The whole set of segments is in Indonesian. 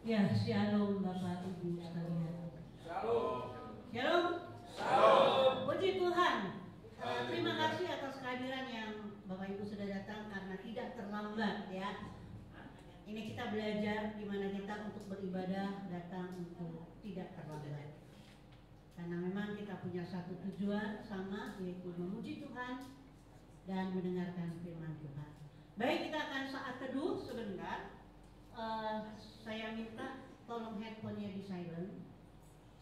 Ya, shalom Bapak Ibu sekalian. Shalom. Shalom. Shalom. Puji Tuhan. Terima kasih atas kehadiran yang Bapak Ibu sudah datang karena tidak terlambat ya. Ini kita belajar gimana kita untuk beribadah datang untuk tidak terlambat. Karena memang kita punya satu tujuan sama, yaitu memuji Tuhan dan mendengarkan firman Tuhan. Baik, kita akan saat teduh sebentar. Saya minta tolong handphonenya di silent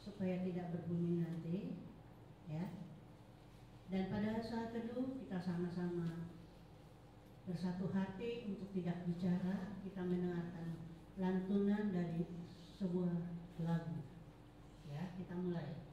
supaya tidak berbunyi nanti, ya. Dan pada saat teduh kita sama-sama bersatu hati untuk tidak bicara, kita mendengarkan lantunan dari sebuah lagu. Ya, kita mulai.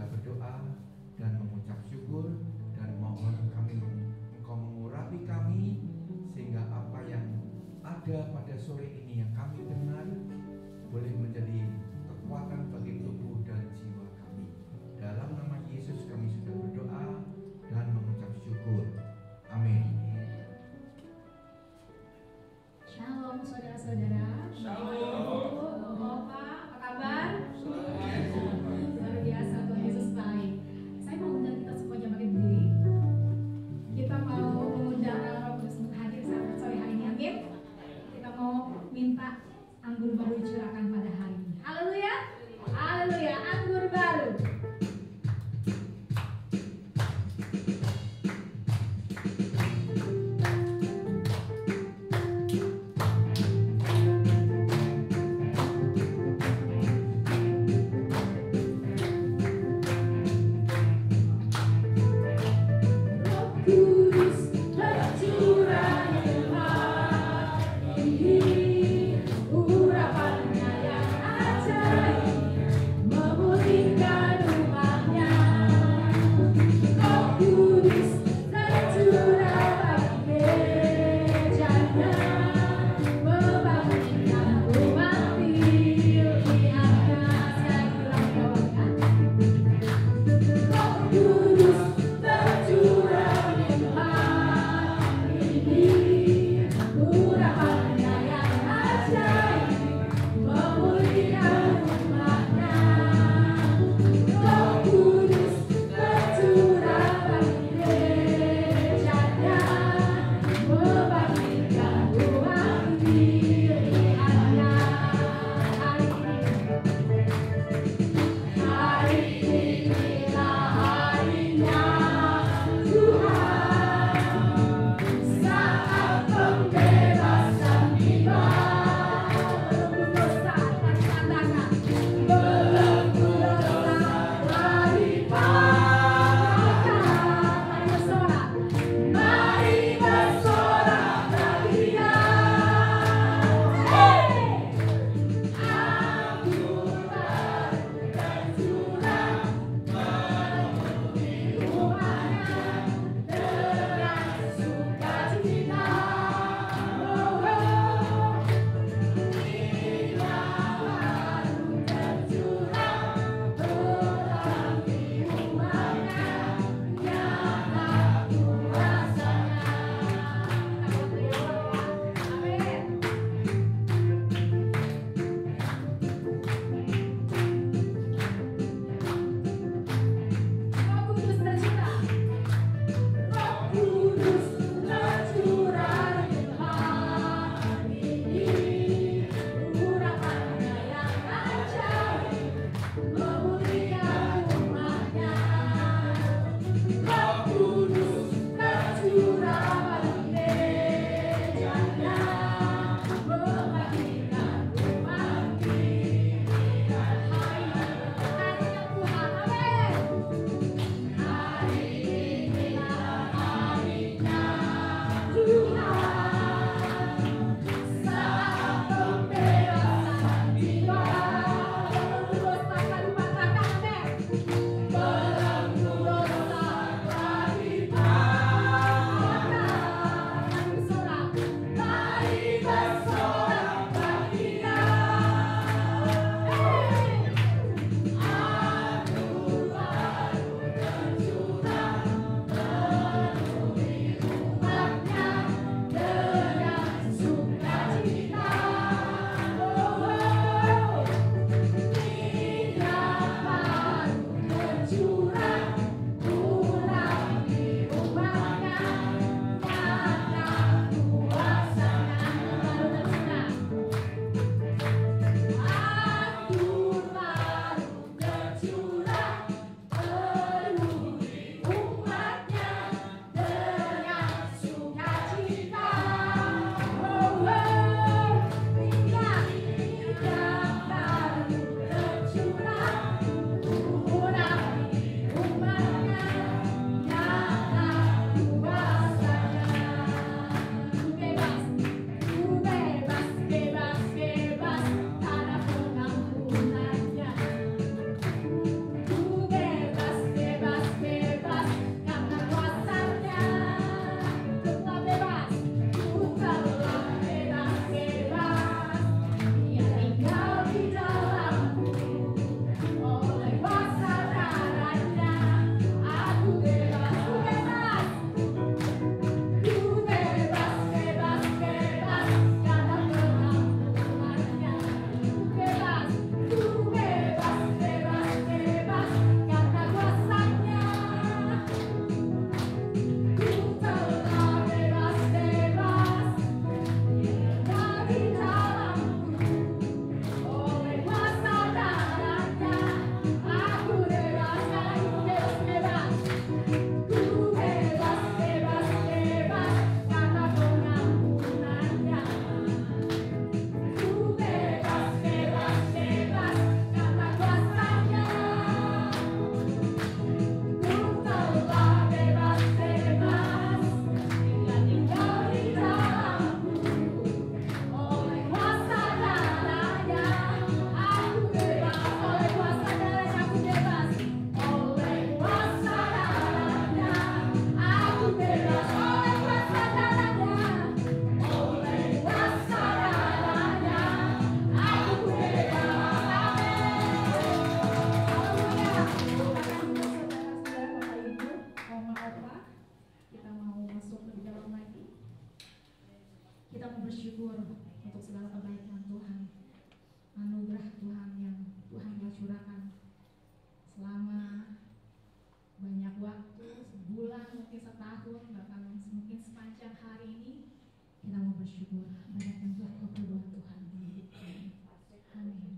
sudah berdoa dan mengucap syukur, dan mohon Engkau mengurapi kami sehingga apa yang ada pada sore ini yang kami dengar boleh menjadi kekuatan bagi tubuh dan jiwa kami. Dalam nama Yesus kami sudah berdoa dan mengucap syukur. Amin. Shalom saudara-saudara. Shalom. Bapak, apa kabar? Luar biasa, Tuhan Yesus baik. Saya mau undang kita semuanya bangkit berdiri. Kita mau mengundang Roh Kudus untuk hadir saat sore hari ini. Amin. Kita mau minta anggur baru dicurahkan pada hari ini. Haleluya. Haleluya, anggur baru. bersyukur mendengarkan doa perdoa Tuhan. Amin.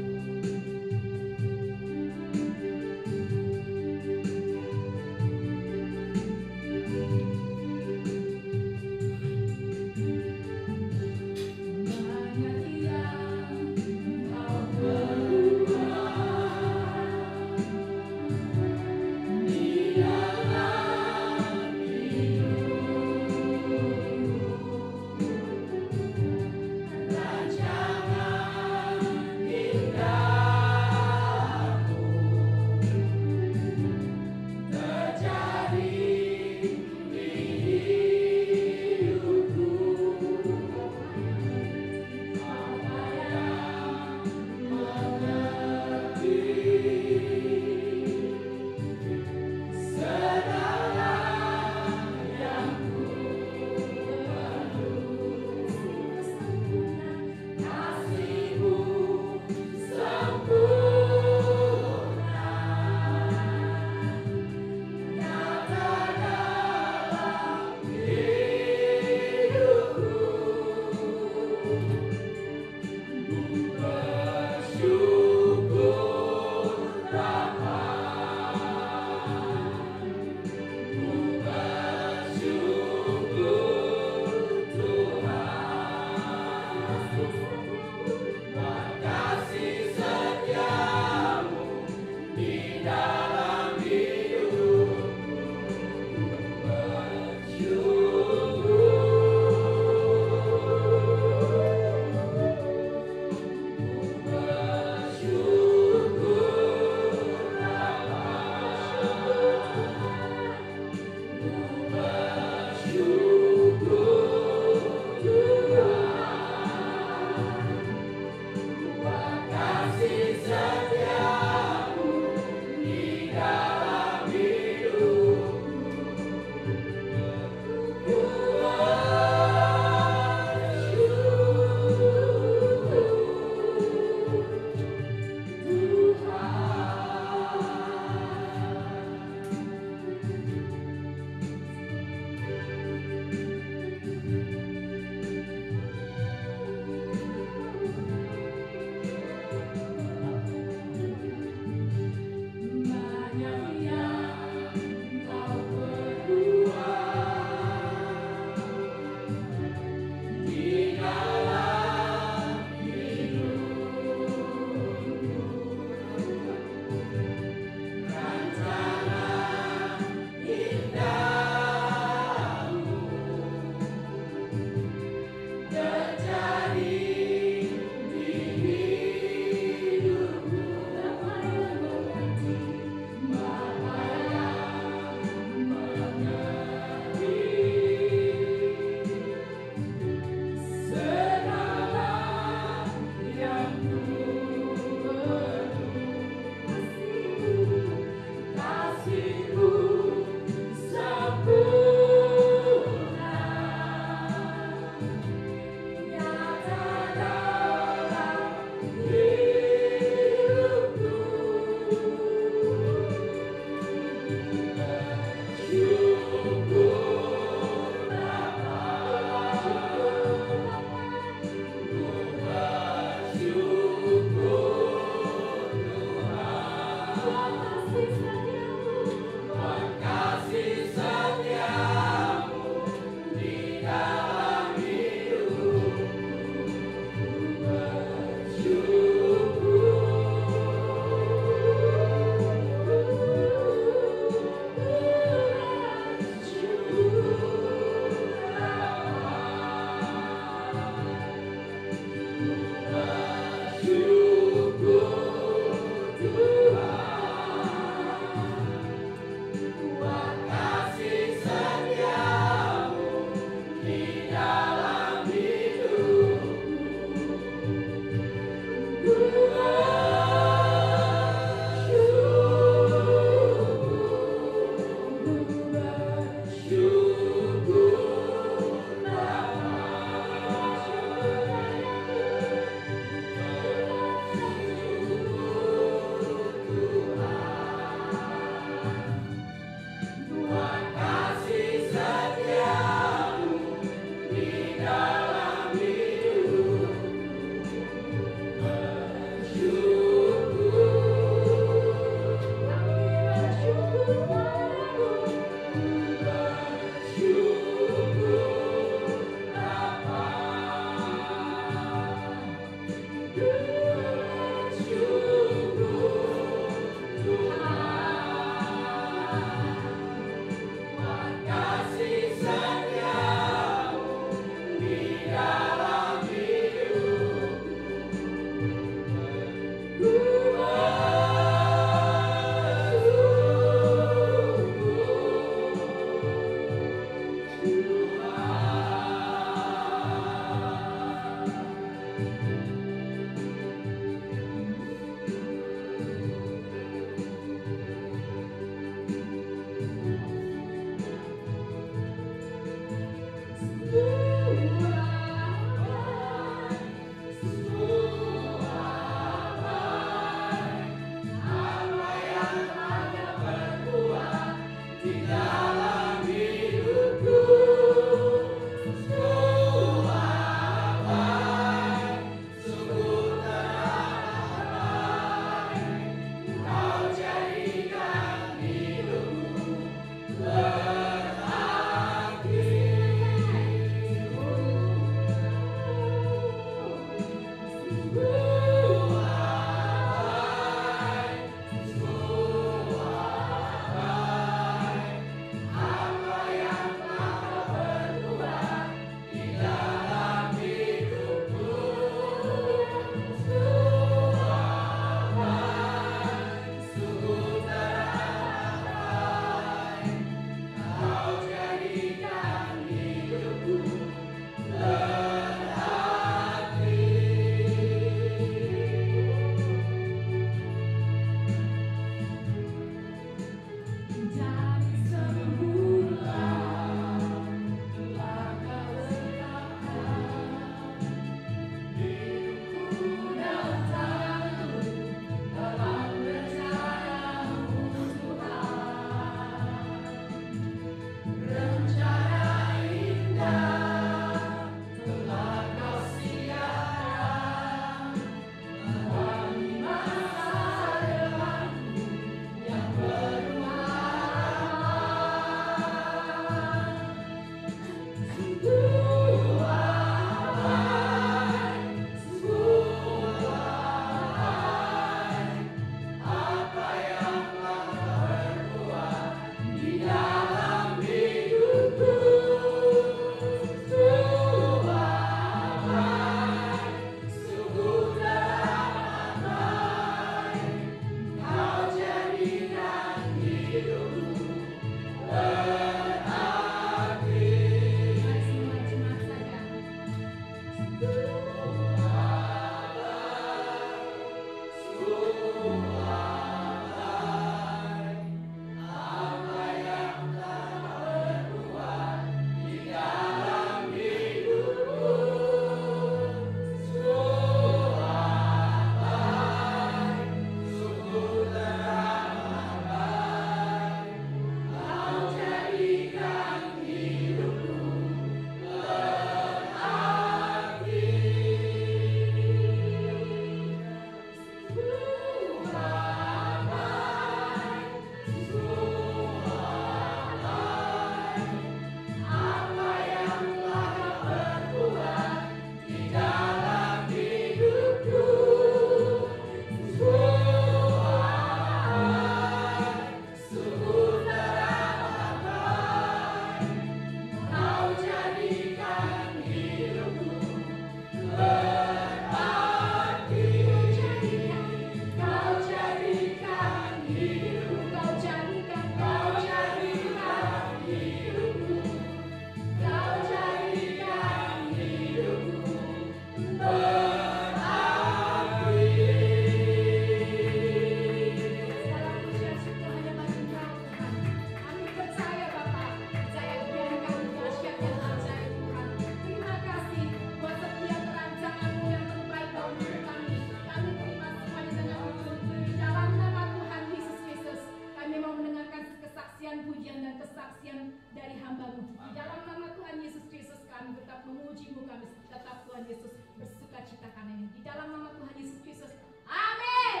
pelayanan ini. Di dalam nama Tuhan Yesus Kristus. Amin.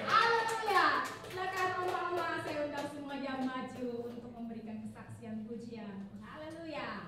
Haleluya. Silakan Oma-oma, saya undang semuanya maju untuk memberikan kesaksian pujian. Haleluya.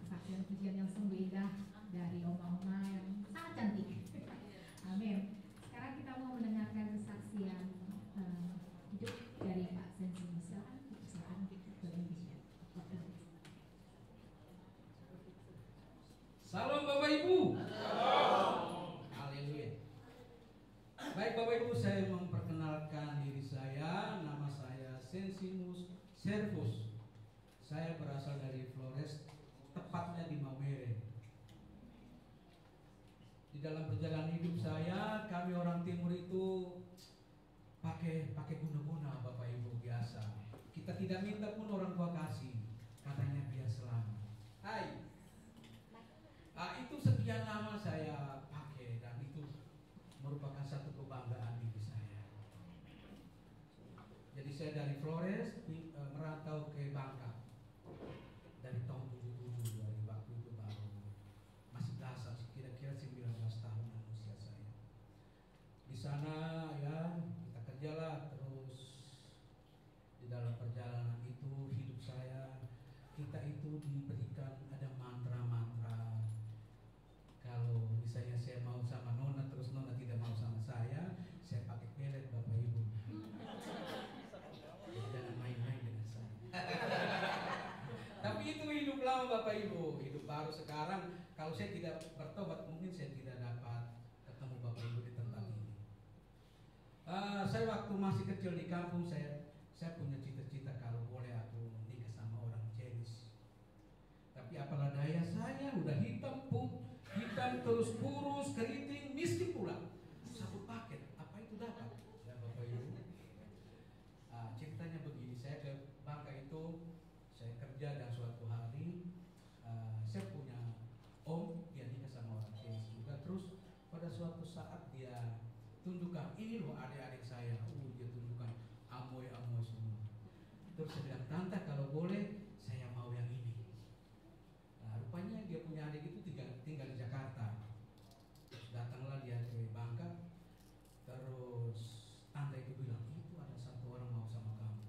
kesaksian pujian yang sungguh indah dari oma-oma yang sangat cantik. Amin. Sekarang kita mau mendengarkan kesaksian hidup dari Pak Sensi. Silakan berbicara. Salam Bapak Ibu. Haleluya. Baik Bapak Ibu, saya memperkenalkan diri saya. Nama saya Sensimus Servus. Saya berasal dari Flores, tepatnya di Maumere. Di dalam perjalanan hidup saya, kami orang timur itu pakai guna-guna Bapak Ibu biasa. Kita tidak minta pun orang tua kasih, katanya biar selama. Hai. Itu sekian lama saya pakai dan itu merupakan satu kebanggaan diri saya. Jadi saya dari Flores merantau ke Bangka dari tahun 77, dari waktu itu baru masih belasan, kira-kira 19 tahunan usia saya. Di sana ya kita kerjalah terus. Di dalam perjalanan itu hidup saya, kita itu diberikan ada mantra-mantra. Kalau misalnya saya mau sama Nona terus Nona tidak mau sama saya pakai pelet Bapak Ibu. Jangan main-main dengan saya. Tapi itu hidup lama Bapak Ibu, hidup baru sekarang. Kalau saya tidak bertobat mungkin saya tidak dapat ketemu Bapak Ibu di tempat ini. Saya waktu masih kecil di kampung saya punya cita-cita kalau boleh aku nikah sama orang Chinese. Tapi apalah daya saya udah hitam terus kurus, keriting, miskin pula. Satu paket, apa itu dapat? Ya Bapak Ibu. Ceritanya begini, saya ke Bangka itu, saya kerja dan suatu hari saya punya om, dia nikah sama orang Chinese juga. Terus pada suatu saat dia tunjukkan, ini loh adik-adik saya. Dia tunjukkan amoy semua. Terus saya bilang, tante kalau boleh saya mau yang ini. Rupanya dia punya adik itu tinggal di Jakarta. Terus datanglah dia ke Bangka. Terus tante itu bilang, itu ada satu orang mau sama kamu.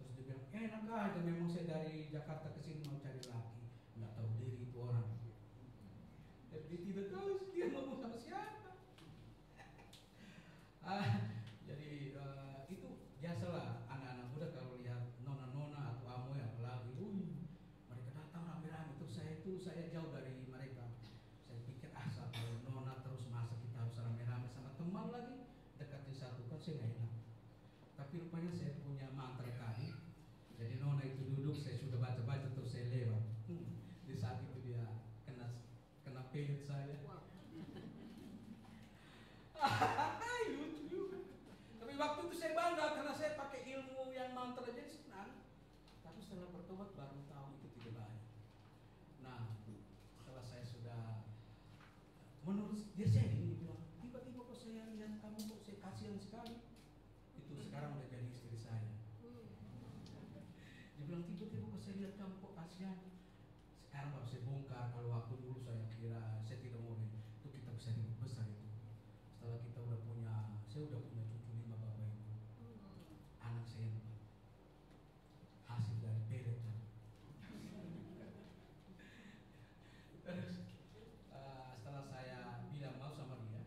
Terus dia bilang, enak aja, memang saya dari Jakarta ke sini mau cari laki. Nggak tahu diri itu orang. Tapi dia tidak tahu dia mau sama siapa. Jadi itu biasalah anak-anak muda kalau lihat nona-nona atau amoy apalagi, mereka datang rame-rame. Terus saya jauh dari mereka. Saya pikir kalau nona terus masa kita harus rame-rame sama teman lagi dekat disatukan, saya nggak enak. Tapi rupanya saya punya mantra tadi. Jadi nona itu duduk, saya sudah baca-baca terus saya lewat. Di saat itu dia kena pelet saya. Lucu. Tapi waktu itu saya bangga karena saya pakai ilmu yang mantra jadi senang. Tapi setelah bertobat baru tahu itu tidak baik. Nah, setelah saya sudah menurut dia saya ini bilang, tiba-tiba kok saya lihat kamu kok saya kasihan sekali. Itu sekarang udah jadi istri saya. Dia bilang tiba-tiba kok saya lihat kamu kok kasihan. Sekarang baru saya bongkar. Kalau waktu dulu saya kira saya tidak mau itu kita bisa hidup besar itu. Setelah kita saya udah punya cucu 5 Bapak Ibu. Anak saya 4. Hasil dari pelet. Terus setelah saya bilang mau sama dia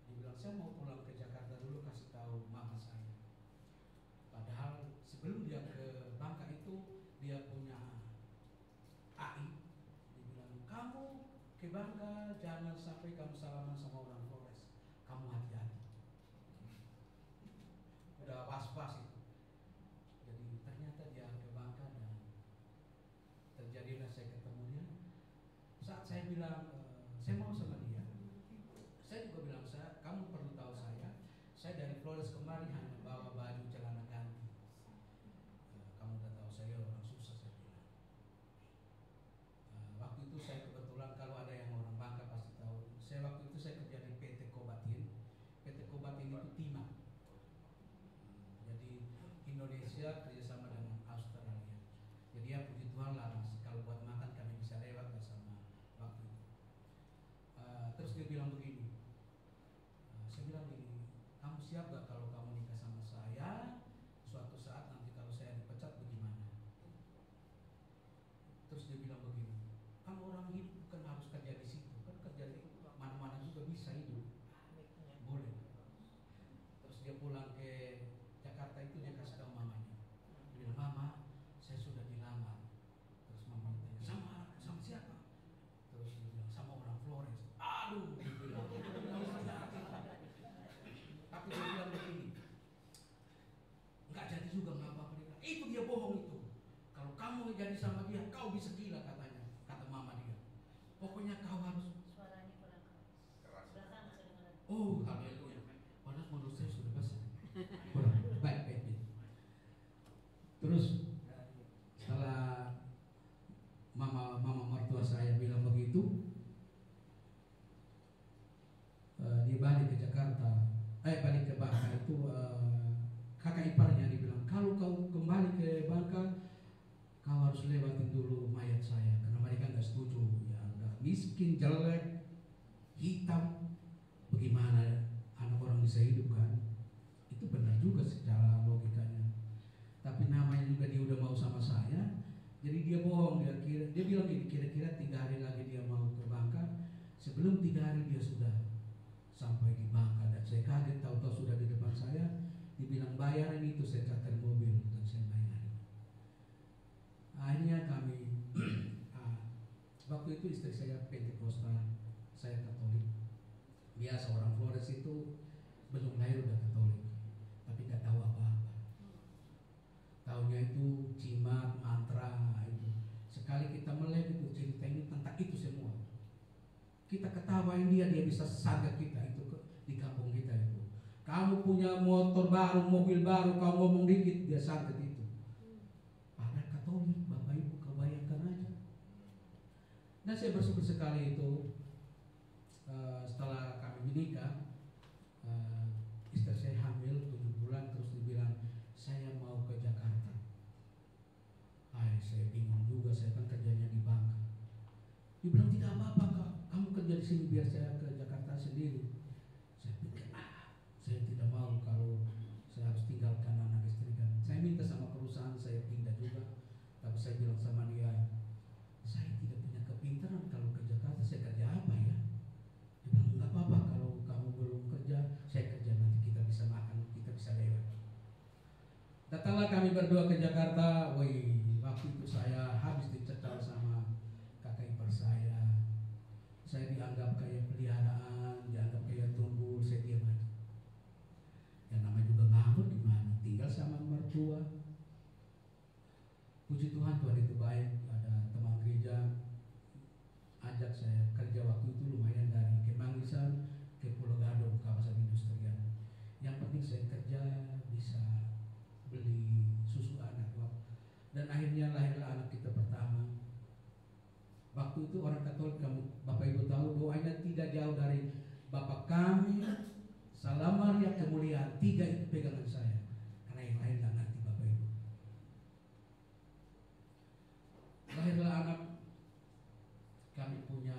bilang saya mau pulang ke Jakarta dulu kasih tahu mama saya. Padahal sebelum dia ke Bangka itu dia punya AI. Dia bilang kamu ke Bangka jangan sampai kamu salaman sama orang Flores. Kamu hati-hati. Udah was-was itu. Jadi ternyata dia ke Bangka dan terjadilah saya ketemu dia. Saat saya bilang saya mau sama dia, saya juga bilang kamu perlu tahu saya dari Flores kemari hanya bawa baju celana ganti. Kamu udah tahu saya orang susah, saya bilang. Waktu itu saya kebetulan kalau ada yang orang Bangka pasti tahu. Waktu itu saya kerja di PT Kobatin. PT Kobatin itu timah. Jadi Indonesia kerjasama dengan Australia. Jadi ya puji Tuhan lah, kalau buat makan kami bisa lewat bersama waktu itu. Terus dia bilang begini, saya bilang begini, kamu siap gak kalau kamu nikah sama saya? Suatu saat nanti kalau saya dipecat bagaimana? Terus dia bilang begini, kamu miskin, jelek, hitam, bagaimana anak orang bisa hidup kan? Itu benar juga secara logikanya. Tapi namanya juga dia udah mau sama saya, jadi dia bohong. Dia bilang gini, kira-kira 3 hari lagi dia mau ke Bangka. Sebelum 3 hari dia sudah sampai di Bangka, dan saya kaget tahu-tahu sudah di depan saya. Dibilang bayaran itu, saya charter mobil dan saya bayar. Akhirnya kami waktu itu istri saya Pentekostal, saya Katolik. Biasa orang Flores itu belum lahir udah Katolik, tapi nggak tahu apa-apa. Tahunya itu jimat, mantra itu. Sekali kita melek itu cerita ini tentang itu semua. Kita ketawain dia bisa sangat kita itu di kampung kita itu. Kamu punya motor baru, mobil baru, kamu ngomong dikit dia sangat itu. Padahal Katolik, Bapak Ibu, kau bayangkan aja. Dan saya bersyukur sekali itu setelah kami menikah, istri saya hamil 7 bulan, terus dibilang saya mau ke Jakarta. Saya bingung juga, saya kan kerjanya di Bangka. Dibilang tidak apa-apa Kak, kamu kerja di sini biar saya ke Jakarta sendiri. Saya pikir saya tidak mau kalau saya harus tinggalkan anak istri kan. Saya minta sama perusahaan saya pindah juga, tapi saya bilang sama dia, saya tidak punya kepintaran, kalau ke Jakarta saya kerja apa ya? Dia bilang nggak apa-apa, kalau kamu belum kerja, saya kerja, nanti kita bisa makan, kita bisa lewat. Datanglah kami berdua ke Jakarta. Waktu itu saya habis dicecar sama kakak ipar saya. Saya dianggap kayak peliharaan, dianggap kayak tunggul, saya diam aja. Yang namanya juga nganggur gimana, tinggal sama mertua. Puji Tuhan, Tuhan itu baik. Ada teman gereja ajak saya kerja waktu itu lumayan, dari Kemangisan ke Pulau Gadung, kawasan industrian. Yang penting saya kerja bisa beli susu anak. Dan akhirnya lahirlah anak kita pertama. Waktu itu orang Katolik, Bapak Ibu tahu, doanya tidak jauh dari Bapa kami, Salam Maria, kemuliaan. 3 itu pegangan saya, karena yang lain nggak ngerti Bapak Ibu. Lahirlah anak, kami punya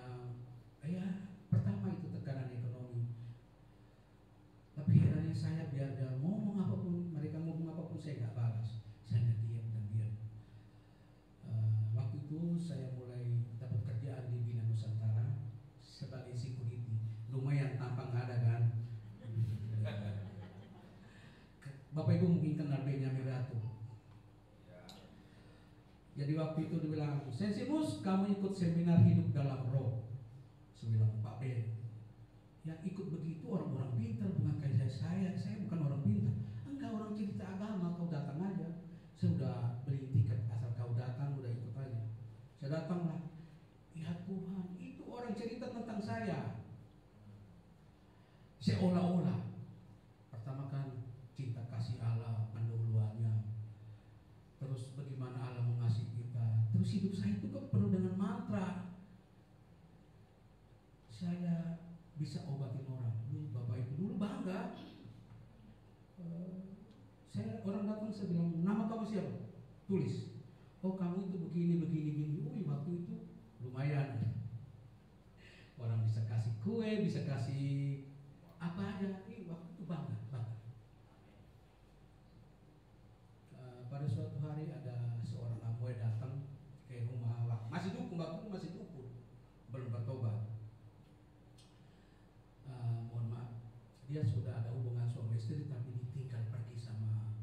pertama itu tekanan ekonomi. Tapi herannya saya, biar dia ngomong apapun, mereka ngomong apapun, saya nggak balas, saya nggak diam dan diam. Waktu itu saya mulai dapat kerjaan di Bina Nusantara sebagai security. Lumayan, tampang ada kan. Bapak Ibu mungkin kenal Benyamin Ratu. Jadi waktu itu dibilang, Sensimus, kamu ikut seminar hidup dalam roh. Saya bilang, Pak Ben, yang ikut begitu orang-orang pintar, bukan kayak saya bukan orang pintar. Enggak, orang cerita agama, kau datang aja. Saya udah beli tiket, asal kau datang udah ikut aja. Saya datanglah. Ya Tuhan, itu orang cerita tentang saya. Seolah-olah. Pertama kan cinta kasih Allah, pendahuluannya. Terus bagaimana Allah mengasihi kita. Terus hidup saya itu kan penuh dengan mantra. Saya bisa obatin orang. Bapak Ibu dulu bangga. Saya orang datang, saya bilang, nama kamu siapa? Tulis. Oh kamu itu begini. Waktu itu lumayan. Orang bisa kasih kue, bisa kasih apa aja. Waktu itu bangga. Pada suatu hari ada seorang amoy datang ke rumah, masih dukun, belum bertobat. Mohon maaf, dia sudah ada hubungan suami istri, tapi ditinggal pergi sama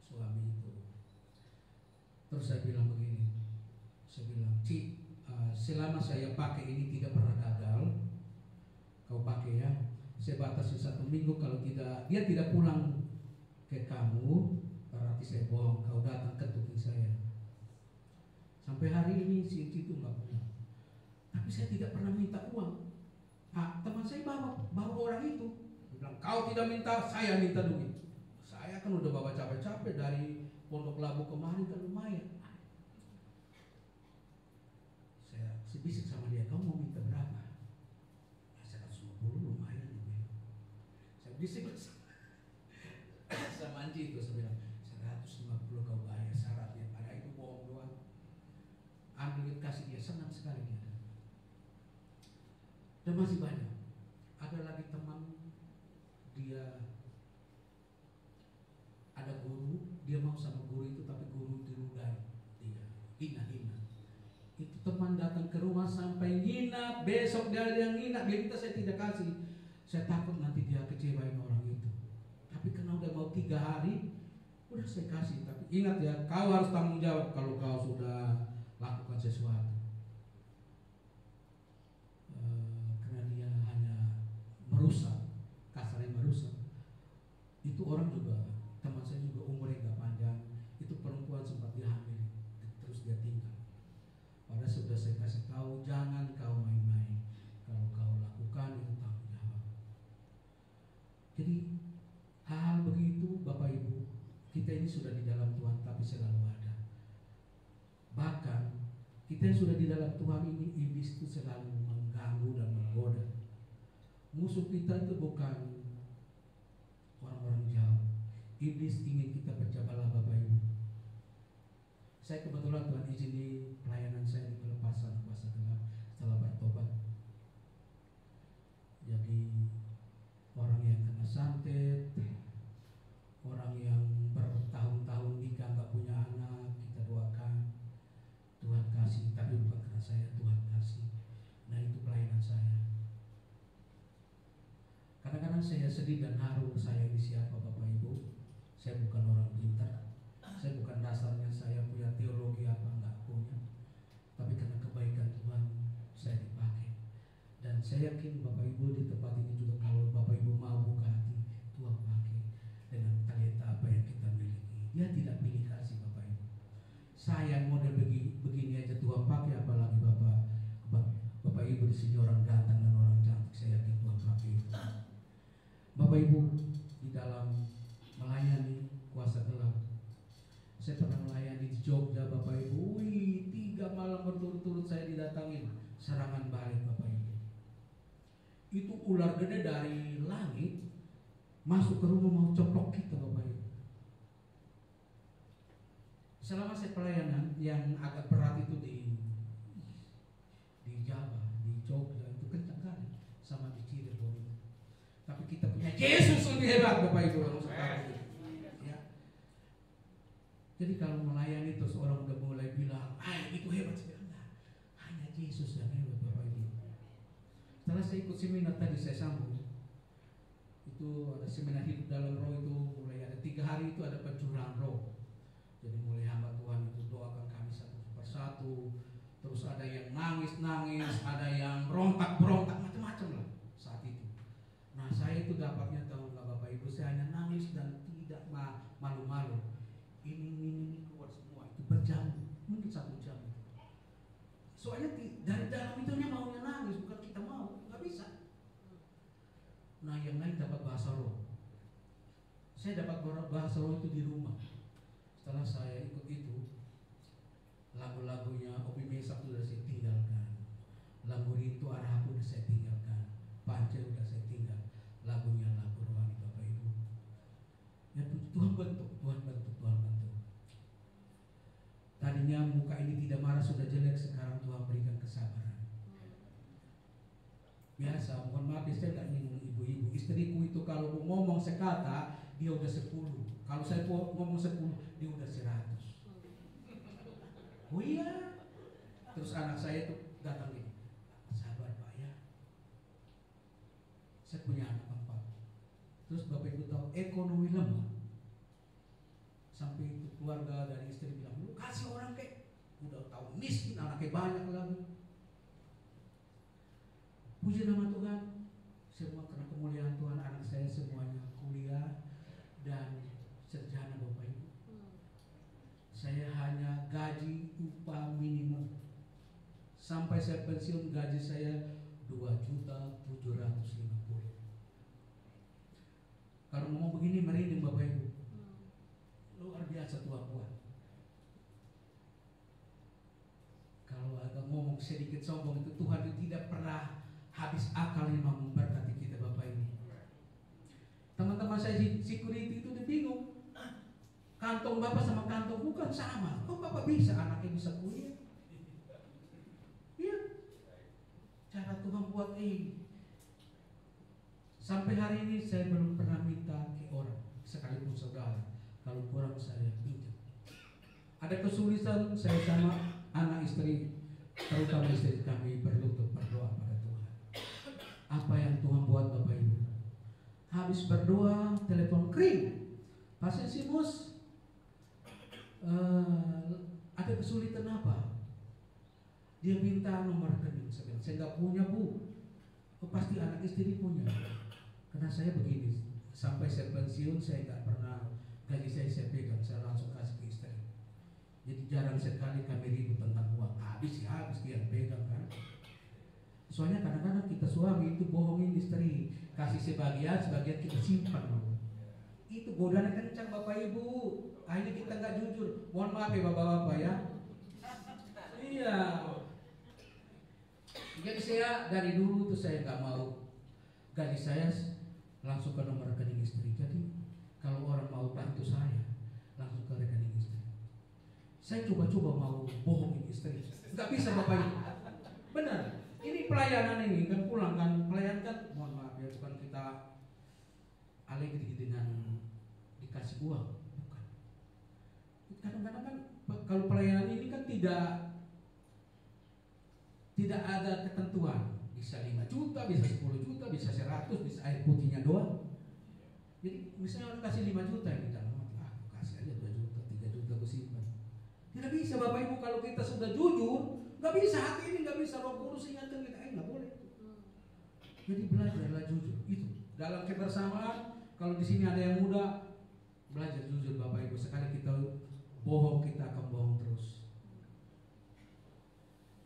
suami itu. Terus saya bilang begini, Ci, selama saya pakai ini tidak pernah gagal, kau pakai ya. Saya batasi 1 minggu, kalau tidak, dia tidak pulang ke kamu, berarti saya bohong. Kau datang ketukin saya. Sampai hari ini si itu nggak pulang. Tapi saya tidak pernah minta uang. Teman saya bawa orang itu, dia bilang, kau tidak minta, saya minta duit. Saya kan udah bawa capek-capek dari Pondok Labu kemarin, kan lumayan. Saya bisik sama dia, kau mau minta berapa? 150, lumayan. Saya bisik sama Anji itu, saya bilang 150 kau bayar, syaratnya ada itu bohong doang. Ambil kasih dia, senang sekali dia. Dan masih banyak. Ada lagi teman, dia ada guru, dia mau sama guru itu, tapi guru itu ludahi dia, hina-hina. Itu teman datang ke rumah sampai nginap, besok dia nginap, dia minta saya tidak kasih. Saya takut nanti dia kecewain orang itu. Tapi karena udah mau 3 hari, udah saya kasih. Tapi ingat ya, kau harus tanggung jawab kalau kau sudah lakukan sesuatu. Karena dia hanya merusak, kasarnya merusak. Itu orang juga, teman saya juga umurnya gak panjang. Itu perempuan sempat dia hamil, terus dia tinggal. Padahal sudah saya kasih tahu, jangan kau main-main. Kalau kau lakukan itu tanggung jawab. Jadi hal begitu Bapak Ibu, kita ini sudah di dalam Tuhan tapi selalu ada. Bahkan kita yang sudah di dalam Tuhan ini, iblis itu selalu mengganggu dan menggoda. Musuh kita itu bukan orang-orang jauh. Iblis ingin kita pecah belah Bapak Ibu. Saya kebetulan Tuhan izini pelayanan saya di pelepasan kuasa gelap setelah bertobat. Jadi orang yang kena santet, orang yang bertahun-tahun nikah gak punya anak, kita doakan Tuhan kasih, tapi bukan karena saya, Tuhan kasih. Nah itu pelayanan saya. Kadang-kadang saya sedih dan haru, saya ini siapa Bapak Ibu. Saya bukan orang pintar, saya bukan dasarnya saya punya teologi apa, enggak punya. Tapi karena kebaikan Tuhan saya dipakai. Dan saya yakin Bapak Ibu di tempat ini juga, kalau Bapak Ibu mau buka hati, Tuhan pakai dengan talenta apa yang kita miliki. Dia tidak pilih kasih Bapak Ibu. Saya model begini aja Tuhan pakai, apalagi Bapak Ibu di sini orang ganteng dan orang cantik, saya yakin Tuhan pakai itu. Bapak Ibu di dalam melayani kuasa gelap, saya pernah melayani di Jogja Bapak Ibu. 3 malam berturut-turut saya didatangin serangan balik Bapak Ibu. Itu ular gede dari langit masuk ke rumah mau coplok kita Bapak Ibu. Selama saya pelayanan yang agak berat itu di Jawa, di Jogja itu kencang kali, sama di Cirebon itu. Tapi kita punya Yesus lebih hebat Bapak Ibu, harus tahu. Ya. Jadi kalau melayani terus orang udah mulai bilang, itu hebat, saya bilang enggak, hanya Yesus yang hebat Bapak Ibu. Setelah saya ikut seminar tadi saya sambung, itu ada seminar hidup dalam roh, itu mulai ada 3 hari itu ada pencurahan roh. Jadi mulai hamba Tuhan itu doakan kami satu persatu, terus ada yang nangis-nangis, ada yang berontak-berontak, macam-macam lah saat itu. Nah saya itu dapatnya, tahu nggak Bapak Ibu, saya hanya nangis dan tidak malu-malu. Ini keluar semua, itu berjam, mungkin 1 jam. Soalnya dari dalam itu hanya maunya nangis, bukan kita mau, nggak bisa. Nah yang lain dapat bahasa roh. Saya dapat bahasa roh itu di rumah. Setelah saya ikut itu, lagu-lagunya Obi Mesak sudah saya tinggalkan, lagu Rintu Arahku sudah saya tinggalkan, Pance sudah saya tinggal, lagunya lagu rohani Bapak Ibu. Ya Tuhan bentuk, Tuhan bentuk, Tuhan bentuk. Tadinya muka ini tidak marah sudah jelek, sekarang Tuhan berikan kesabaran. Biasa, mohon maaf saya tidak nyinggung ibu-ibu. Istriku itu kalau mau ngomong sekata, dia udah 10. Kalau saya ngomong 10, dia udah 100. Oh iya. Terus anak saya tuh datang gini, sabar Pak ya. Saya punya anak 4. Terus Bapak Ibu tahu ekonomi lemah. Sampai itu keluarga dari istri bilang, lu kasih orang kayak udah tahu miskin, anaknya banyak lagi. Puji nama Tuhan, semua karena kemuliaan Tuhan, anak saya semuanya kuliah dan sarjana Bapak Ibu. Saya hanya gaji upah minimum. Sampai saya pensiun gaji saya 2.750.000. Kalau ngomong begini merinding Bapak Ibu. Luar biasa Tuhan buat. Kalau agak ngomong sedikit sombong itu, Tuhan itu tidak pernah habis akal yang mau memberkati kita Bapak Ibu. Teman-teman saya security itu udah bingung. Kantong Bapak sama kantong bukan sama. Kok Bapak bisa, anaknya bisa kuliah? Iya. Cara Tuhan buat sampai hari ini saya belum pernah minta ke orang, sekalipun saudara, kalau kurang saya pinjam. Ada kesulitan saya sama anak istri, terutama istri kami berlutut berdoa pada Tuhan. Apa yang Tuhan buat Bapak Ibu? Habis berdoa, telepon kering. Pasien Simus, ada kesulitan apa? Dia minta nomor rekening. Saya bilang, saya nggak punya Bu. Oh, pasti anak istri punya. Karena saya begini, sampai saya pensiun saya nggak pernah gaji saya pegang, saya langsung kasih ke istri. Jadi jarang sekali kami ribut tentang uang. Habis dia pegang kan. Soalnya kadang-kadang kita suami itu bohongin istri, kasih sebagian kita simpan. Itu godaan kencang Bapak Ibu. Akhirnya kita nggak jujur. Mohon maaf ya Bapak-bapak ya. Iya. Jadi saya dari dulu tuh saya nggak mau gaji saya langsung ke nomor rekening istri. Jadi kalau orang mau bantu saya langsung ke rekening istri. Saya coba-coba mau bohongin istri. Nggak bisa Bapak Ibu. Benar. Ini pelayanan ini kan pulang kan pelayan kan. Mohon maaf ya bukan kita alegri dengan dikasih uang, bukan. Kadang-kadang kan kalau pelayanan ini kan tidak ada ketentuan, bisa 5 juta, bisa 10 juta, bisa 100, bisa air putihnya doang. Jadi misalnya orang kasih 5 juta yang kita kasih aja 2 juta, 3 juta gue simpan. Tidak bisa Bapak Ibu kalau kita sudah jujur, nggak bisa hati ini nggak bisa Roh Kudus ingatkan kita, nggak boleh. Jadi belajarlah jujur itu dalam kebersamaan. Kalau di sini ada yang muda, belajar jujur Bapak Ibu. Sekali kita bohong, kita akan bohong terus.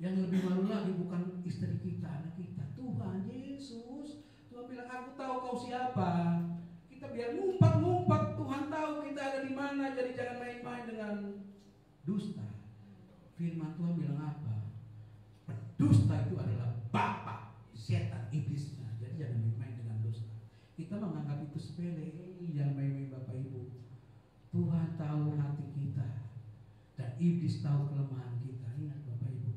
Yang lebih malu lagi bukan istri kita, anak kita, Tuhan Yesus. Tuhan bilang, aku tahu kau siapa. Kita biar ngumpat-ngumpat, Tuhan tahu kita ada di mana. Jadi jangan main-main dengan dusta. Firman Tuhan bilang apa? Pendusta itu adalah bapa setan iblisnya. Jadi jangan main-main dengan dusta. Kita menganggap itu sepele. Jangan main-main Bapak Ibu. Tuhan tahu hati kita dan iblis tahu kelemahan kita. Ingat Bapak Ibu.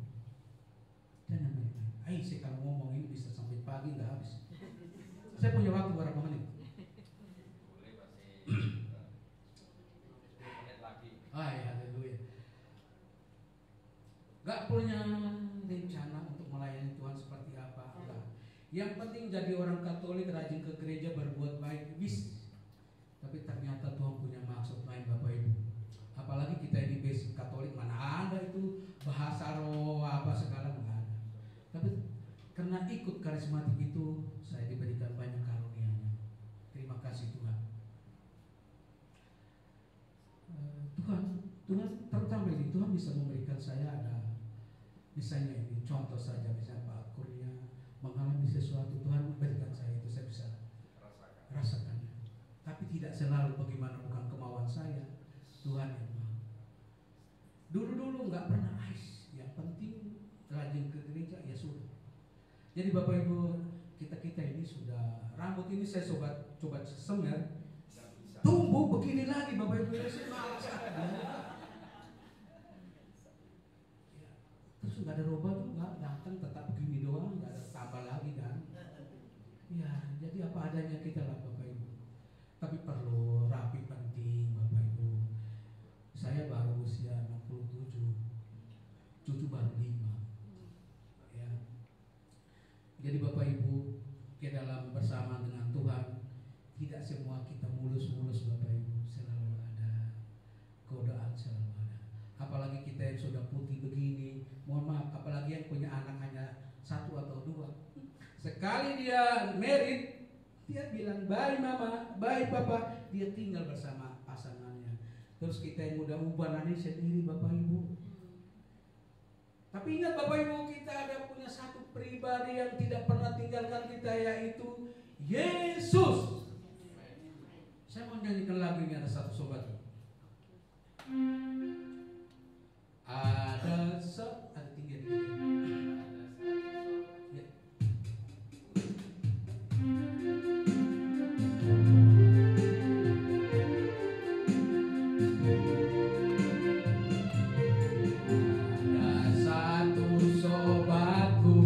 Jangan main-main. Saya kalau ngomong ini bisa sampai pagi nggak habis. Saya punya waktu berapa menit? Haleluya. Gak punya rencana untuk melayani Tuhan seperti apa? Enggak. Yang penting jadi orang Katolik, rajin ke gereja, berbuat baik, bis. Tapi ternyata Tuhan punya maksud lain Bapak Ibu. Apalagi kita ini basic Katolik, mana ada itu bahasa roh apa segala nggak ada. Tapi karena ikut karismatik itu, saya diberikan banyak karunia-Nya. Terima kasih Tuhan. Tuhan terutama ini Tuhan bisa memberikan saya ada misalnya ini contoh saja, misalnya Pak Kurnia mengalami sesuatu, Tuhan memberikan saya itu, saya bisa rasakannya. Tapi tidak selalu bagaimana, bukan kemauan saya, Tuhan yang mau. Dulu nggak pernah yang penting rajin ke gereja ya sudah. Jadi Bapak Ibu, kita ini sudah rambut ini saya coba semer, tumbuh begini lagi Bapak Ibu, saya malas. Terus nggak ada roba juga, datang tetap begini doang, nggak ada tambah lagi kan? Ya, jadi apa adanya kita lah Bapak Ibu. Tapi perlu rapi, penting Bapak Ibu. Saya baru usia 67, cucu baru 5. Ya. Jadi Bapak Ibu, ke dalam bersama dengan Tuhan, tidak semua kita mulus-mulus Bapak Ibu. Selalu ada godaan, selalu ada. Apalagi kita yang sudah putih begini, mohon maaf, apalagi yang punya anak hanya 1 atau 2. Sekali dia married, dia bilang bye mama, bye papa, dia tinggal bersama pasangannya. Terus kita yang udah ubanannya sendiri Bapak Ibu. Tapi ingat Bapak Ibu, kita ada punya satu pribadi yang tidak pernah tinggalkan kita, yaitu Yesus. Saya mau nyanyikan lagu ini, ada satu sobat. Ada tinggi ya. Ada satu sobatku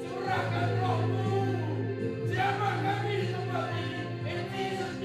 Curahkan rohmu, jamah kami di tempat ini. In Jesus'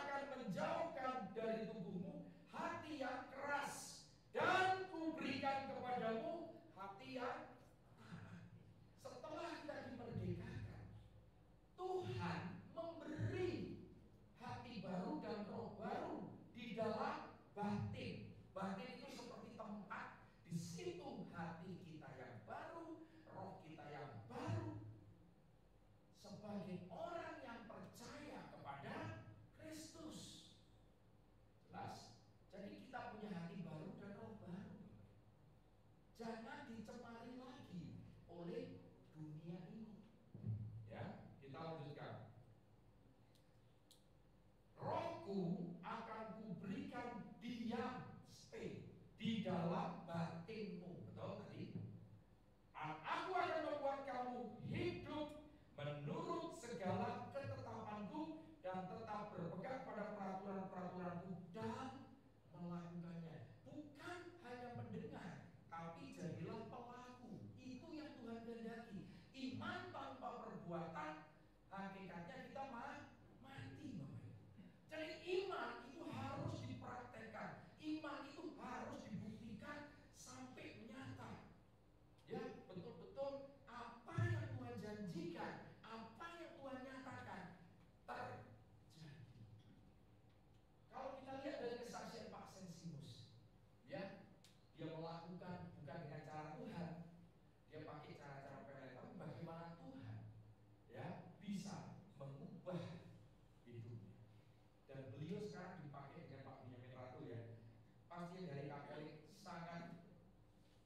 akan menjauhkan dari tubuhmu hati yang keras, dan kuberikan kepadamu hati yang taat. Setelah kita dimerdekakan, Tuhan memberi hati baru dan roh baru di dalam batin. Batin itu seperti tempat, di situ hati kita yang baru, roh kita yang baru. Sebagai orang yang percaya kepada Kristus, jelas. Jadi kita punya hati baru dan roh baru. Jangan dicemari lagi oleh dunia ini. Ya, kita lanjutkan. Rohku akan kuberikan diam, stay, di dalam batinmu. Betul tadi? Aku akan membuat kamu hidup menurut segala ketetapanku dan tetap berpegang pada peraturan-peraturanku dan melakukannya. Bukan hanya mendengar, tapi jadilah pelaku. Itu yang Tuhan kehendaki. Iman tanpa perbuatan, hakikatnya kita mati, Bapak Ibu. Jadi iman itu harus dipraktekkan. Iman itu harus dibuktikan sampai nyata. Ya, betul-betul apa yang Tuhan janjikan, apa yang Tuhan nyatakan terjadi. Kalau kita lihat dari kesaksian Pak Sensimus, ya, dia melakukan bukan dengan cara Tuhan, dia pakai cara-cara pelet, tapi bagaimana Tuhan, ya, bisa mengubah hidupnya. Dan beliau sekarang dipakai dengan Pak Benyamin Ratu, ya, pasti dari Katolik sangat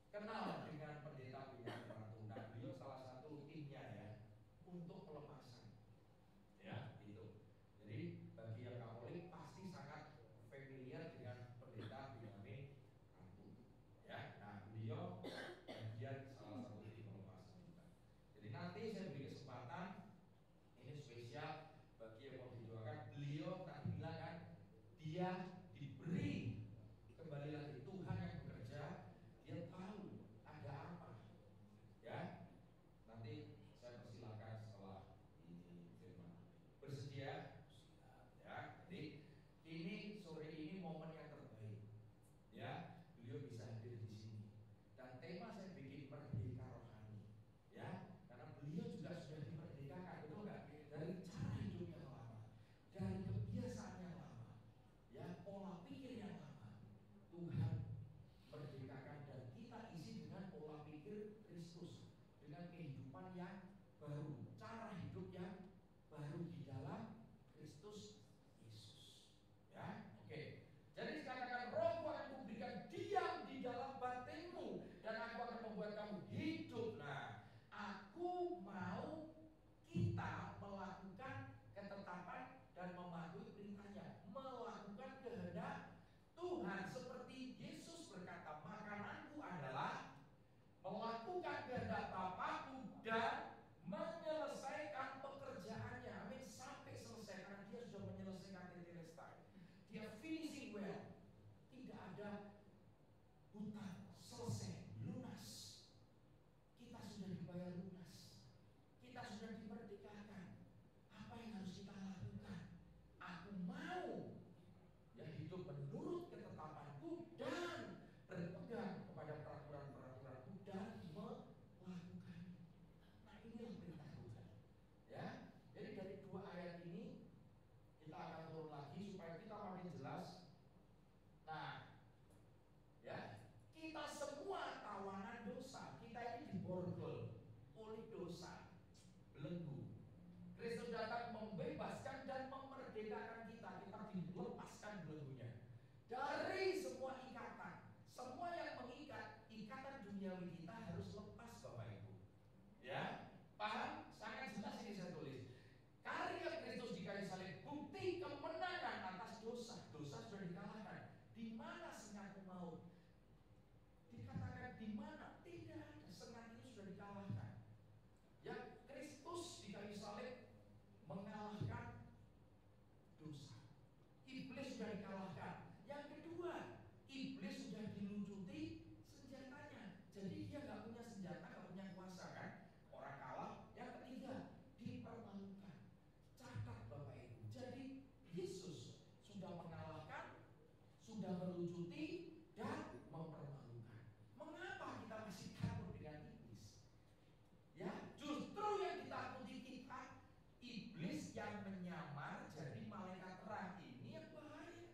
kenal dengan pendeta Benyamin Ratu. Nah, beliau salah satu timnya, ya, untuk pelepasan, ya, itu. Jadi bagi yang Katolik pasti sangat familiar dengan pendeta Benyamin Ratu, ya. Nah, beliau bagian salah satu tim pelepasan juga. Jadi nanti saya beri kesempatan, ini spesial bagi yang mau didoakan. Beliau tadi bilang kan, dia diberi kembali lagi sudah melucuti dan mempermalukan. Mengapa kita masih takut dengan iblis? Ya, justru yang ditakuti kita iblis yang menyamar jadi malaikat terang ini yang bahaya.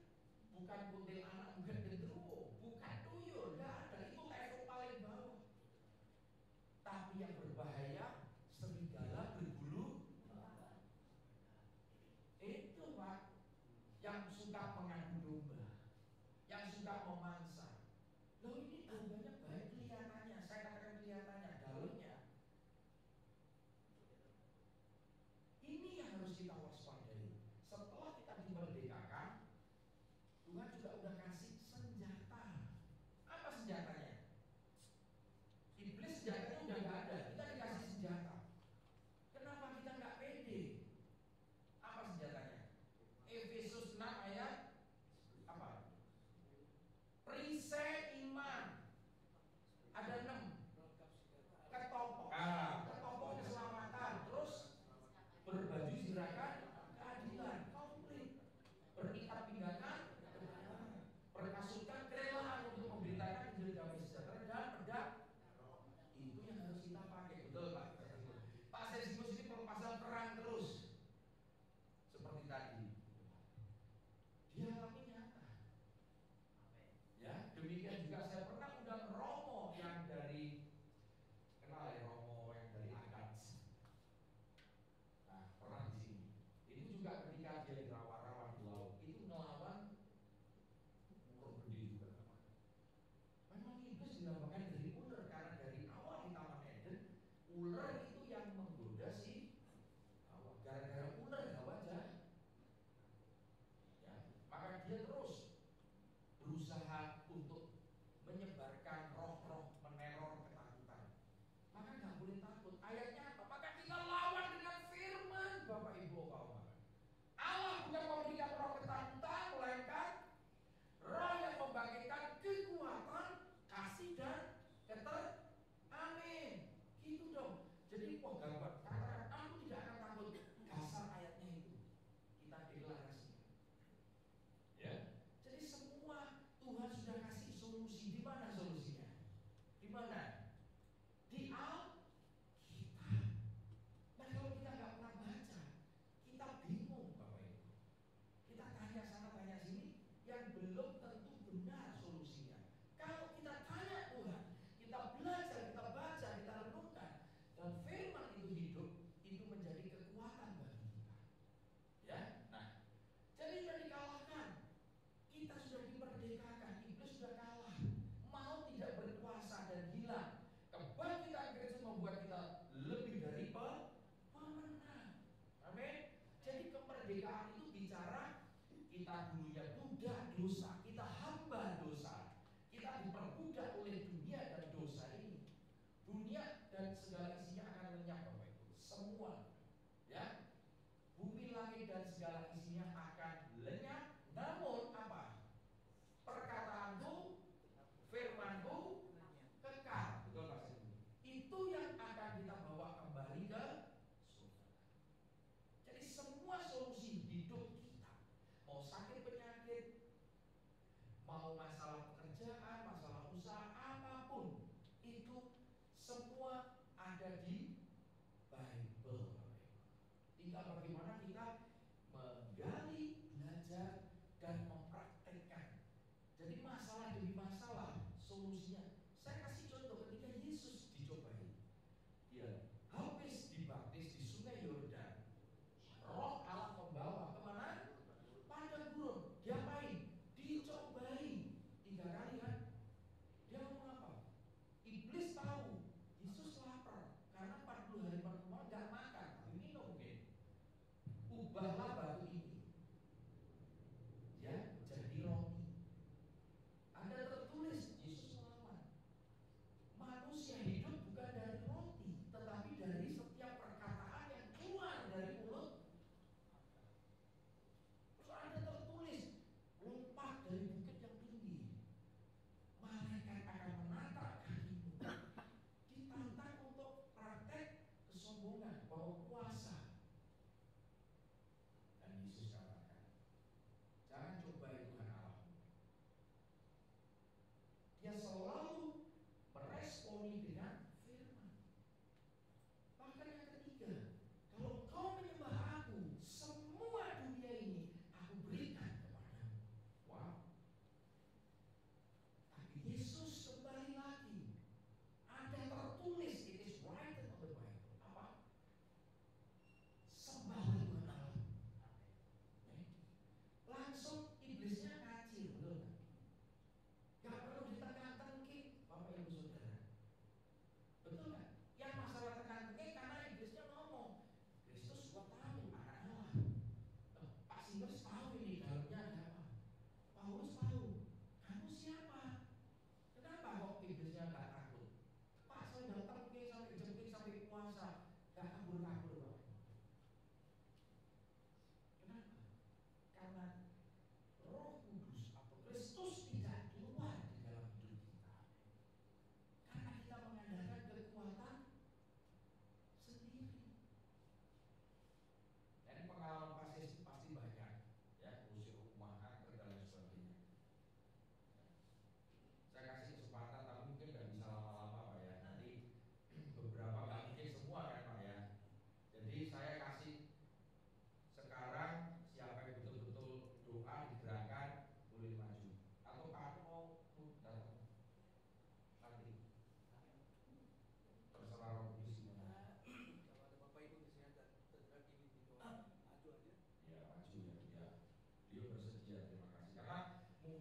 Bukan kuntilanak, bukan genderuwo, bukan tuyul, enggak ada, itu level paling bawah. Tapi yang berbahaya serigala berbulu. Itu Pak, yang suka mengadu domba, yang suka memangsa. Loh ini dombanya baik kelihatannya, saya katakan kelihatannya, dalamnya. Ini yang harus kita waspadai. Setelah kita dimerdekakan, Tuhan juga udah kasih senjata. Apa senjatanya? Iblis senjatanya udah gak ada, kita dikasih senjata. Kenapa kita gak pede? Apa senjatanya? Efesus 6 ayat apa? Perisai iman. Ada 6. Ketopok. Ketopok keselamatan. Terus berbaju sirakan keadilan. Komplit. Berikat pinggangan. Berkasutkan kerelaan untuk memberitakan Injil damai sejahtera dan pedang. Itu yang harus kita pakai. Betul Pak. Pak Sergius ini pasal perang terus. Seperti tadi, dia alami nyata. Ya, demikian juga saya pernah undang Romo yang dari, kenal ya Romo yang dari Agats. Nah, pernah di sini. Itu juga ketika dia di rawa-rawa di laut, itu melawan urut gede juga. Memang iblis dinamakan dari ular karena dari awal di Taman Eden, ular itu yang menggoda si. Gara-gara ular gak wajar, ya, maka dia terus berusaha untuk menyebarkan roh-roh meneror ketakutan. Maka gak boleh takut. Ayatnya apa? Maka kita lawan dengan firman. Bapak Ibu kaum, Allah bukan memberikan roh ketakutan, melainkan roh yang membangkitkan kekuatan, kasih dan amin. Gitu dong. Jadi gambar katakan aku tidak akan takut. Dasar ayatnya itu kita deklarasikan. Ya. Jadi semua Tuhan sudah kasih solusi. Di mana solusinya? Di mana? Di Alkitab. Nah kalau kita nggak pernah baca, kita bingung Bapak Ibu. Kita tanya sana tanya sini, yang belum tentu benar solusinya. Kalau kita tanya Tuhan, kita belajar, kita baca, kita renungkan, dan firman itu hidup, itu menjadi kekuatan bagi kita. Ya, nah, jadi sudah dikalahkan. Kita sudah dimerdekakan, iblis sudah kalah, mau tidak berkuasa dan hilang. Kebangkitan Kristus membuat kita lebih dari pemenang. Amin. Jadi kemerdekaan itu bicara kita dulunya budak dosa, kita hamba dosa, kita diperbudak oleh dunia dan dosa ini. Dunia dan segala isinya akan lenyap Bapak Ibu. Semua, ya, bumi langit dan segala isinya akan lenyap. Namun apa? Perkataanku, firmanku kekal. Betul Pak Sri? Itu yang akan kita bawa kembali ke surga. Jadi semua solusi hidup kita, mau sakit penyakit, mau masalah pekerjaan, masalah usaha, apapun itu semua ada di Bible. Tinggal bagaimana kita menggali, belajar, dan mempraktekkan. Jadi masalah demi masalah, solusinya. Saya kasih contoh ketika Yesus dicobai. Dia habis dibaptis di Sungai Yordan. Roh Allah membawa kemana? Padang gurun. Diapain? Dicobai 3 kali kan? Dia ngomong apa? Iblis tahu Yesus lapar karena 40 hari pertemuan gak makan, tapi minum mungkin. Ubahlah batu ini, ya, jadi roti. Ada tertulis Yesus melawan.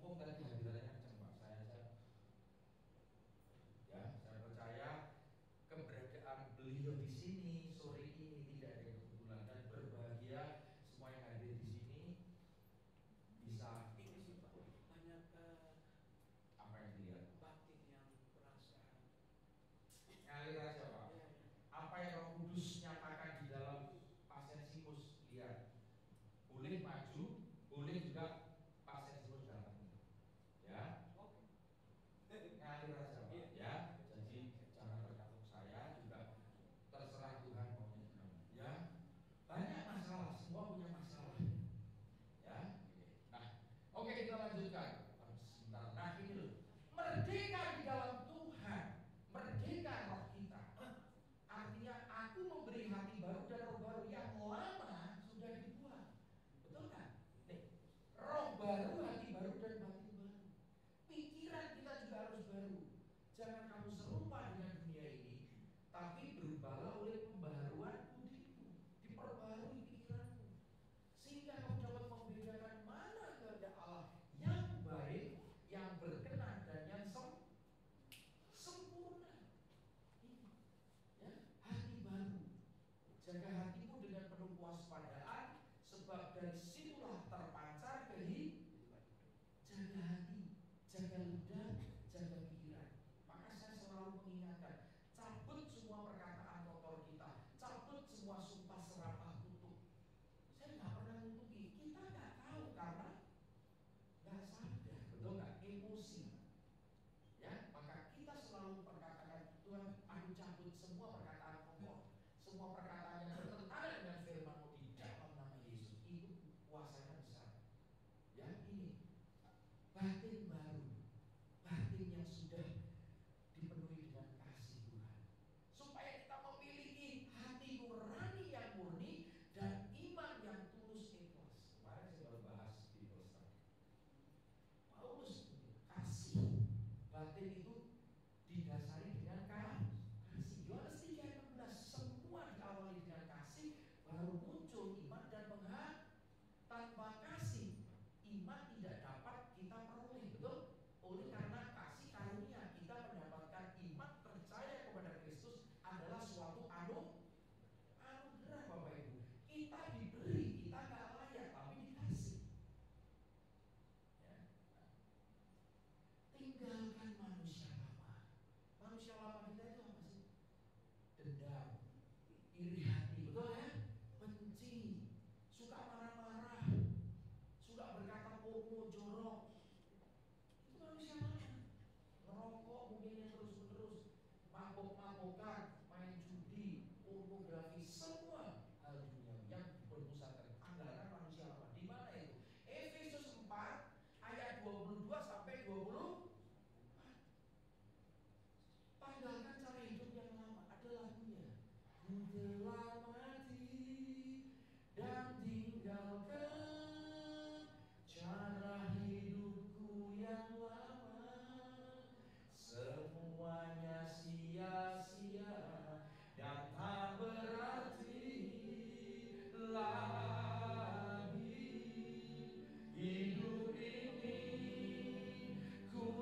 mumpung tadi hadirannya kencang Pak, saya percaya keberadaan beliau di sini sore ini tidak ada kebetulan, dan berbahagia semua yang hadir di sini bisa Ini sih Pak, banyak apa yang dilihat, batik yang berasa ngalir aja Pak. ya, Apa yang Roh Kudus nyatakan di dalam Pasensimus, lihat, boleh maju, boleh juga Pasensimus datang, ya. Ngalir aja Pak, ya. Jadi jangan tergantung saya, juga terserah Tuhan maunya gimana, ya. Banyak masalah, semua punya masalah, ya. Nah, oke, kita lanjutkan. Sebentar. Nah, ini loh, merdeka di dalam Tuhan, merdeka roh kita. Artinya aku memberi hati baru dan roh baru, yang lama sudah dibuang. Betul kan? Nih, roh baru, hati baru, dan batin baru. Pikiran kita juga harus baru. Jangan kamu serupa dengan dunia ini, tapi berubahlah oleh pembaharuan budimu. Diperbarui pikiranmu, sehingga kamu dapat membedakan mana kehendak Allah yang baik, yang berkenan, dan yang sempurna. Ya, hati baru. Jaga hatimu dengan penuh kewaspadaan, sebab dari situlah terpancar kehidupan. Jaga hati, jaga lidah, jaga pikiran. Maka saya selalu mengingatkan, cabut semua perkataan kotor kita, cabut semua sumpah serapah kutuk. Saya nggak pernah ngutuki, kita nggak tahu karena nggak sadar, betul nggak? Emosi. Ya, maka kita selalu perkatakan, Tuhan, aku cabut semua perkataan kotor, semua perkataan yang bertentangan dengan firman-Mu di dalam nama Yesus. Itu kuasanya besar. Ya, ini batin baru, batin yang sudah dipenuhi dengan kasih Tuhan, supaya kita memiliki hati nurani yang murni dan iman yang tulus ikhlas. Kemarin saya baru bahas di Polstar. Paulus kasih. Batin itu didasari dengan kasih. Yohanes 3:16, semua diawali dengan kasih, baru muncul iman dan pengharapan. Tanpa kasih, iman tidak dapat kita peroleh, betul? Oleh karena kasih karunia, kita mendapatkan iman, percaya kepada Kristus adalah suatu anugerah Bapak Ibu. Kita diberi, kita nggak layak, tapi dikasih. Tinggalkan manusia lama. Manusia lama kita itu apa sih? Dendam, iri hati, betul ya? Benci, suka marah-marah, suka berkata porno, jorok. Itu manusia lama. Ngerokok mungkin terus-menerus, mabok-mabokan, main judi, pornografi, semua hal dunia yang berpusatkan. Tinggalkan manusia lama. Di mana itu? Efesus 4 ayat 22 sampai 20. Tinggalkan cara hidup yang lama. Ada lagunya. Ku telah mati dan tinggalkan cara hidupku yang lama. Semuanya sia-sia dan tak berarti lagi. Hidup ini ku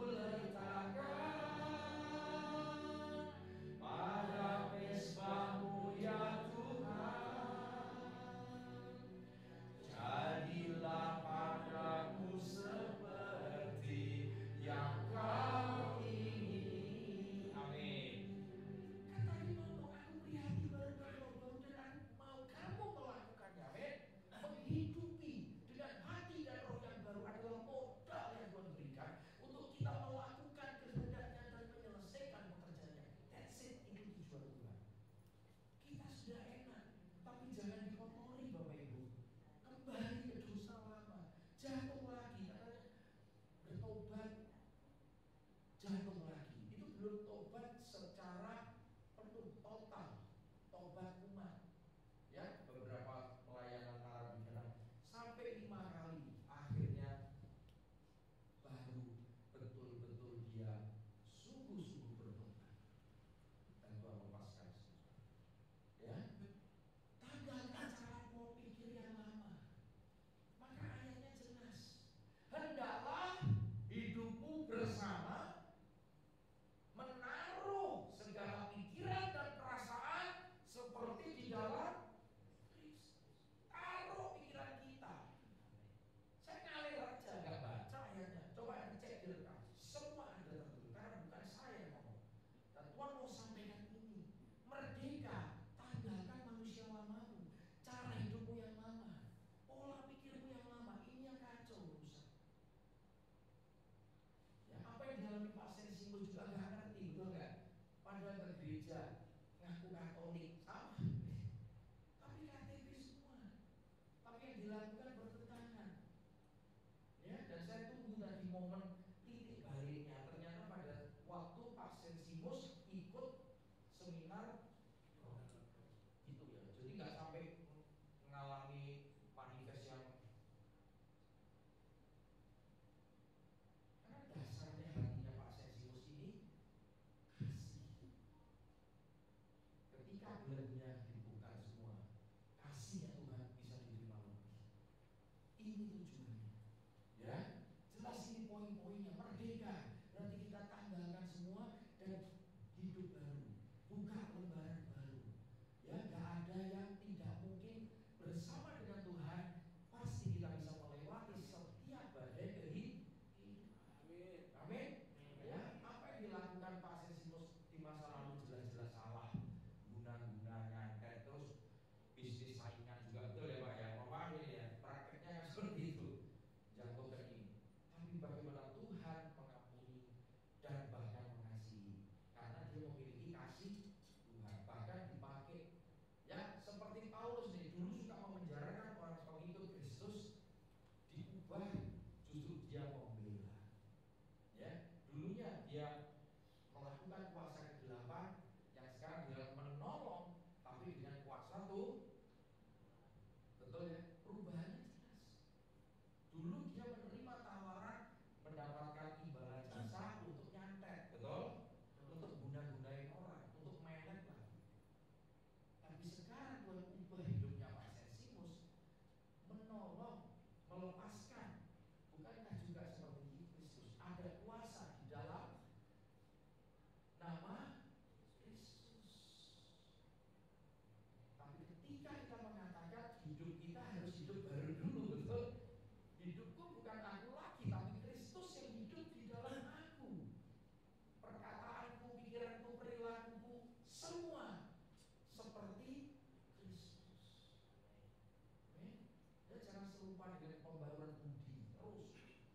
dilengkapi dengan pembaruan budi. Terus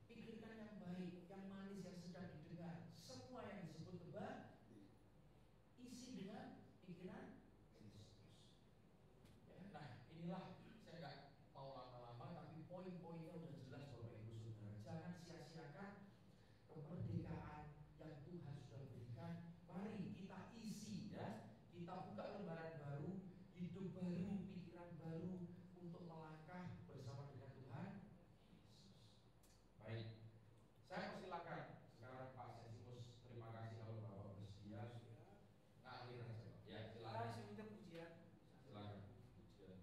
pikirkan yang baik, yang manis, yang sedang didengar. Semua yang disebut tebak isi dengan pikiran Kristus. Ya, nah inilah saya nggak mau lama-lama, tapi poin-poinnya udah jelas Bapak Ibu Saudara. Jangan sia-siakan kemerdekaan yang Tuhan sudah berikan. Mari kita isi ya. Kita buka lembaran baru, hidup baru, pikiran baru untuk melangkah bersama dengan Tuhan Yesus. Baik, saya persilakan sekarang Pak Sesimus. Terima kasih kalau Bapak bersedia. Ngalir aja Pak. Ya silakan. Saya minta pujian. Silakan. Pujian.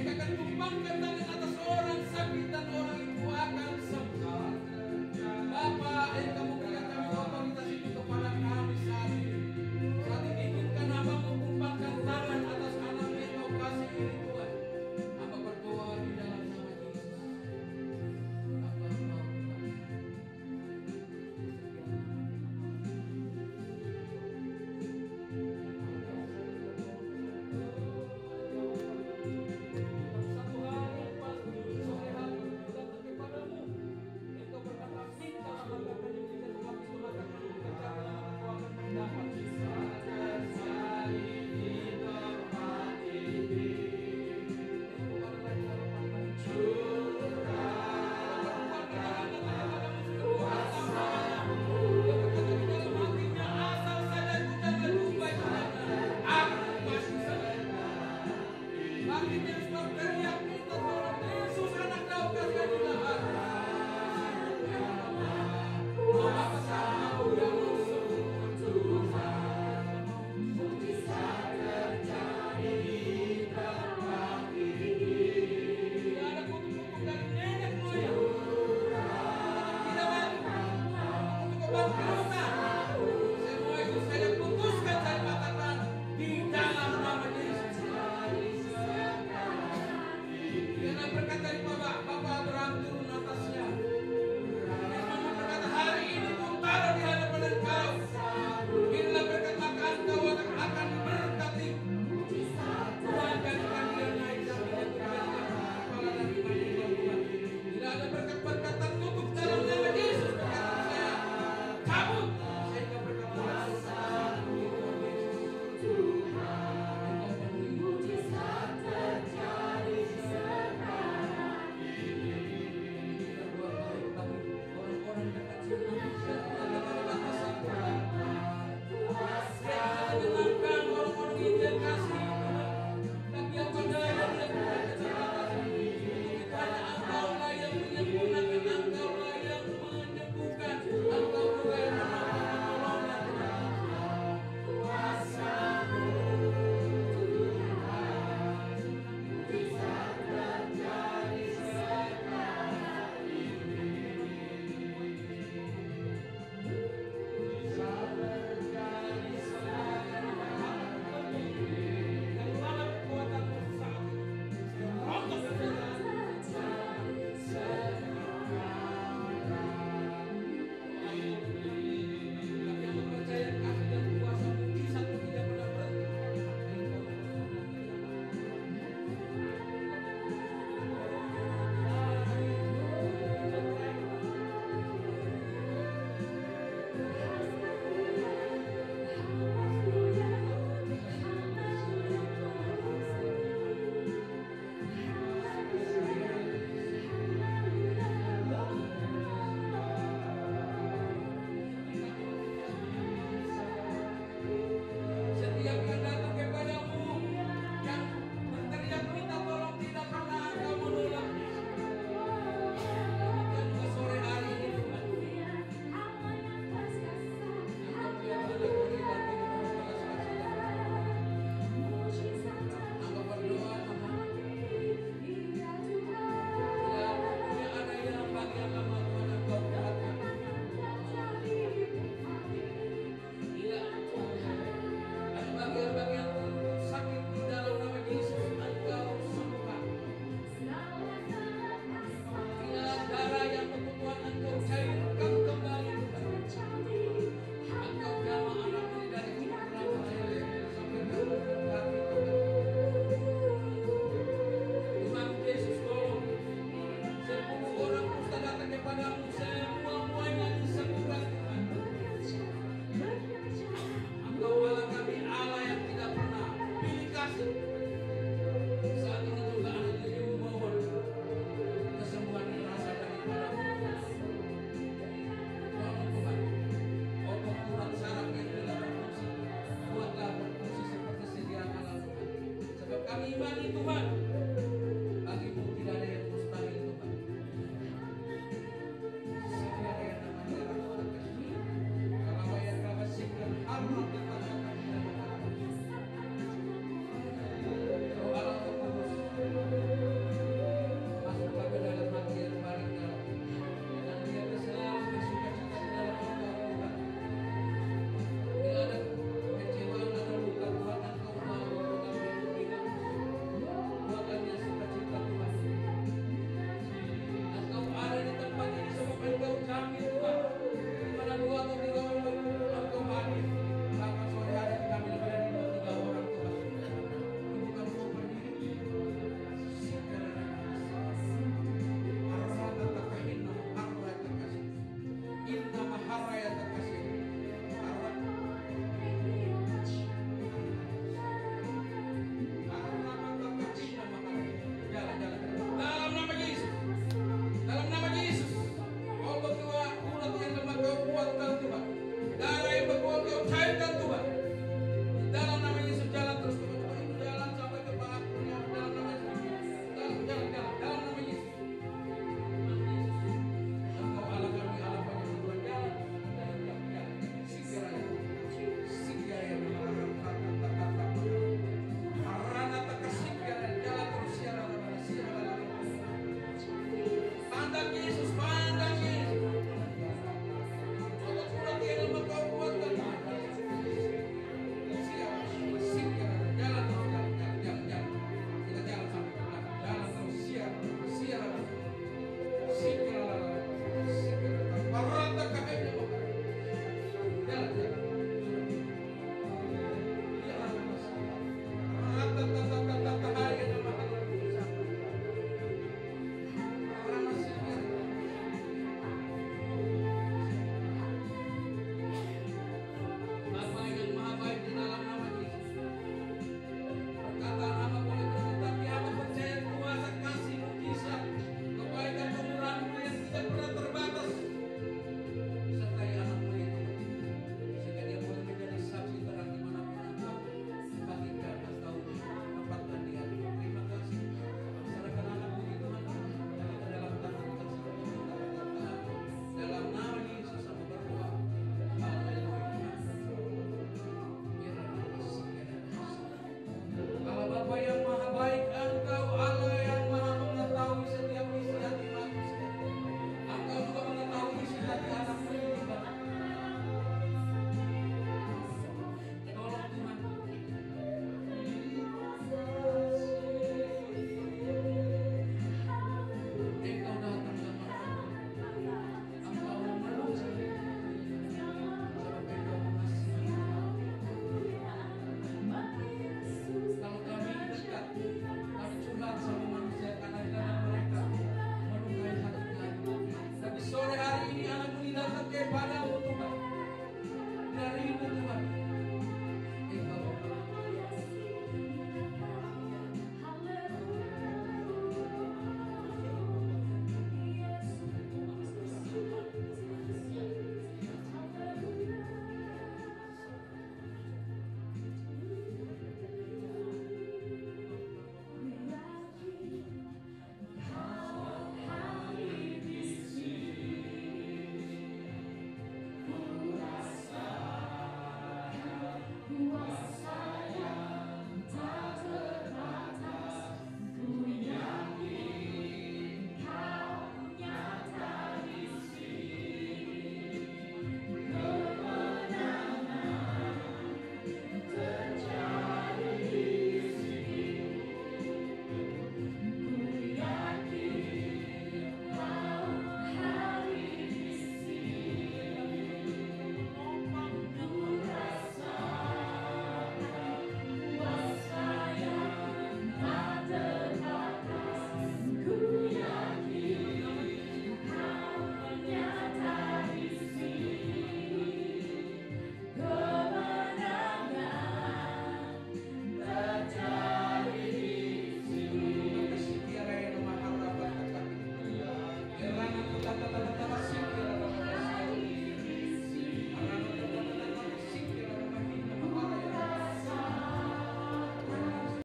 Engkau akan tumpangkan tangan atas orang sakit dan orang itu akan sembuh. Bapa, Engkau memberikan kami otoritas itu kepada kami saat ini. Saat ini izinkan hamba-Mu tumpangkan tangan atas anak Engkau kasih ini Tuhan. Hamba berdoa di dalam nama Yesus. Hamba mau satu hal yang pasti, sore hari itu datang kepadamu. Engkau berkata, minta maka akan diberikan, tetapi Tuhan akan mengerjakan maka kau akan mendapat. Engkau adalah jalan Tuhan. Bangkit yang sebab